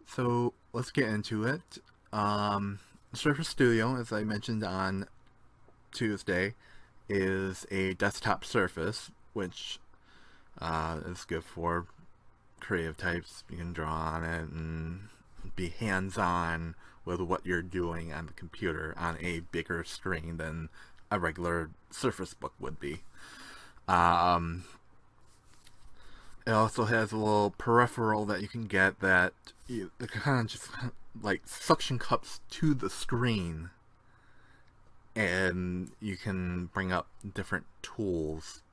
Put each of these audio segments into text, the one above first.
So let's get into it. Surface Studio, as I mentioned on Tuesday, is a desktop surface, which is good for creative types. You can draw on it and be hands-on with what you're doing on the computer on a bigger screen than a regular Surface Book would be. Um, it also has a little peripheral that you can get that it kind of just like suction cups to the screen, and you can bring up different tools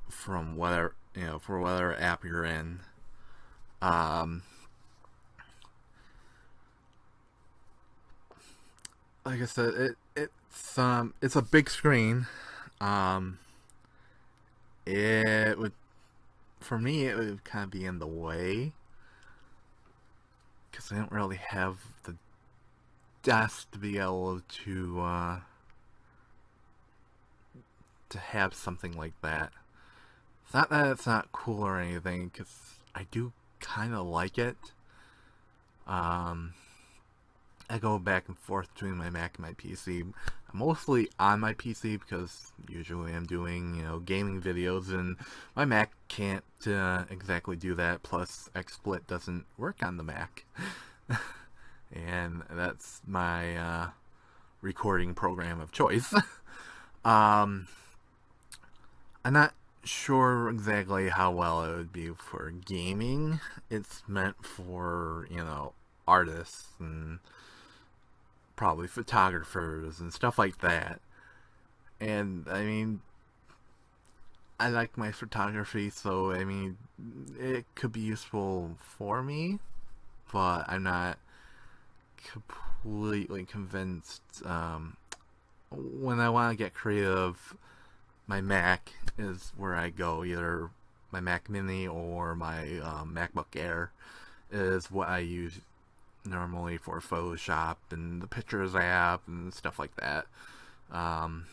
from whatever for whatever app you're in. Um, like I said, it's a big screen. Um, it would for me it would kind of be in the way because I don't really have the desk to be able to have something like that. It's not that it's not cool or anything, because I do kind of like it. Um, I go back and forth between my Mac and my PC. I'm mostly on my PC because usually I'm doing gaming videos, and my Mac can't exactly do that. Plus, XSplit doesn't work on the Mac, and that's my recording program of choice. um, I'm not sure exactly how well it would be for gaming. It's meant for, artists and probably photographers and stuff like that. And I mean, I like my photography, so I mean, it could be useful for me, but I'm not completely convinced. When I want to get creative, my Mac is where I go. Either my Mac Mini or my MacBook Air is what I use normally for Photoshop and the Pictures app and stuff like that. Um,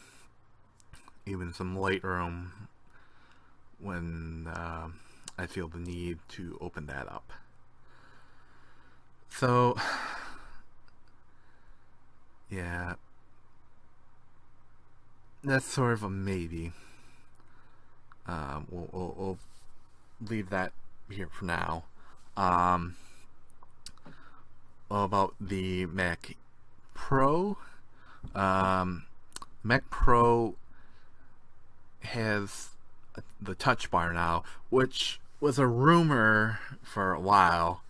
Even some Lightroom when I feel the need to open that up. So, yeah, that's sort of a maybe. We'll leave that here for now. Um, about the Mac Pro, um, Mac Pro has the touch bar now, which was a rumor for a while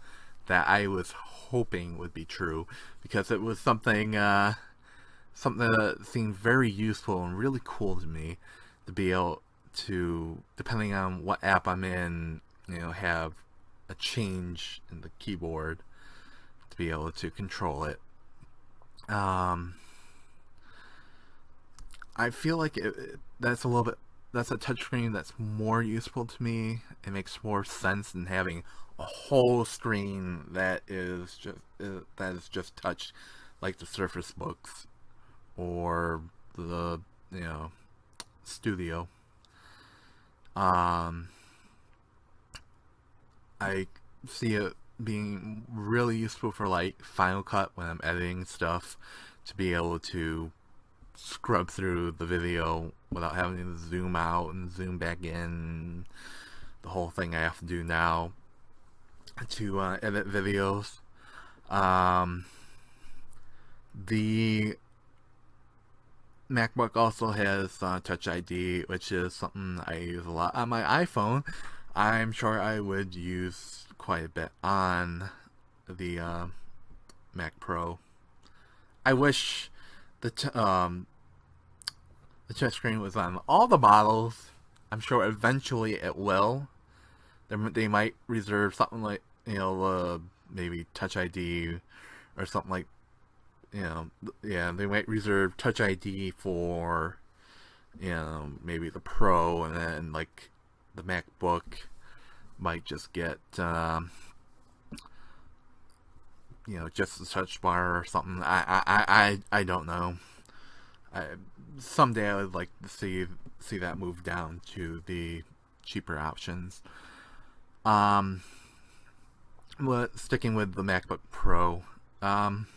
that I was hoping would be true, because it was something that seemed very useful and really cool to me, to be able to, depending on what app I'm in, have a change in the keyboard to be able to control it. Um, I feel like that's a little bit, that's a touchscreen that's more useful to me. It makes more sense than having a whole screen that is just touch, like the Surface Books or the Studio. Um, I see it being really useful for like Final Cut when I'm editing stuff, to be able to scrub through the video without having to zoom out and zoom back in. The whole thing I have to do now to edit videos. Um, the MacBook also has Touch ID, which is something I use a lot on my iPhone. I'm sure I would use quite a bit on the Mac Pro. I wish the the touchscreen was on all the models. I'm sure eventually it will. They might reserve something like maybe Touch ID or something like yeah, they might reserve Touch ID for maybe the Pro, and then like the MacBook might just get just the touch bar or something. I don't know. Someday I would like to see that move down to the cheaper options. Um, But sticking with the MacBook Pro, um,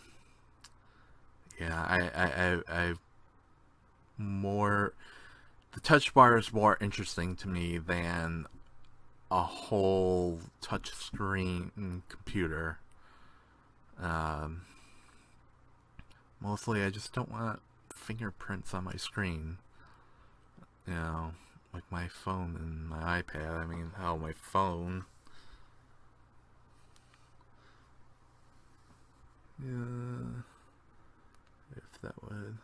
yeah, I more the touch bar is more interesting to me than a whole touch screen computer. Um, Mostly, I just don't want fingerprints on my screen. You know, like my phone and my iPad. I mean, hell, my phone. Yeah, if that would.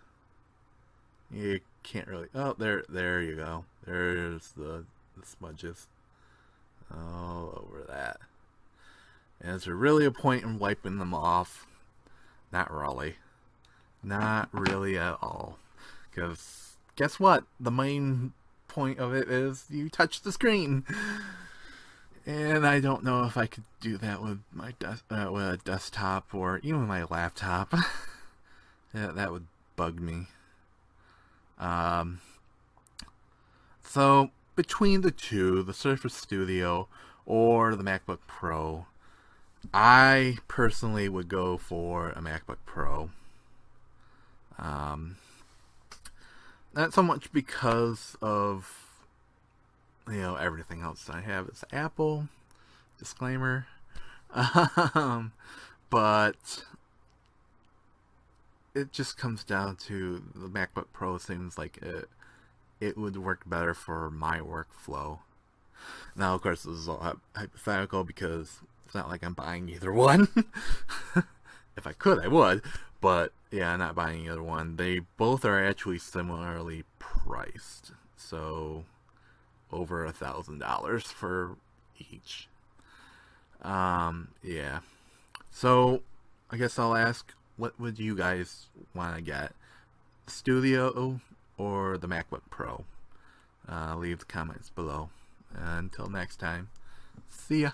You can't really. Oh, there you go. There's the smudges all over that. And is there really a point in wiping them off? Not really. Not really at all. Because guess what? The main point of it is you touch the screen. And I don't know if I could do that with my with a desktop or even my laptop. Yeah, that would bug me. Um, so between the two, the Surface Studio or the MacBook Pro, I personally would go for a MacBook Pro. Um, Not so much because of everything else I have is Apple. Disclaimer. Um, but it just comes down to the MacBook Pro seems like it would work better for my workflow. Now, of course, this is all hypothetical because it's not like I'm buying either one. If I could, I would. But yeah, I'm not buying either one. They both are actually similarly priced. So over $1,000 for each. Yeah. So I guess I'll ask, what would you guys want to get? Studio or the MacBook Pro? Leave the comments below. Until next time, see ya.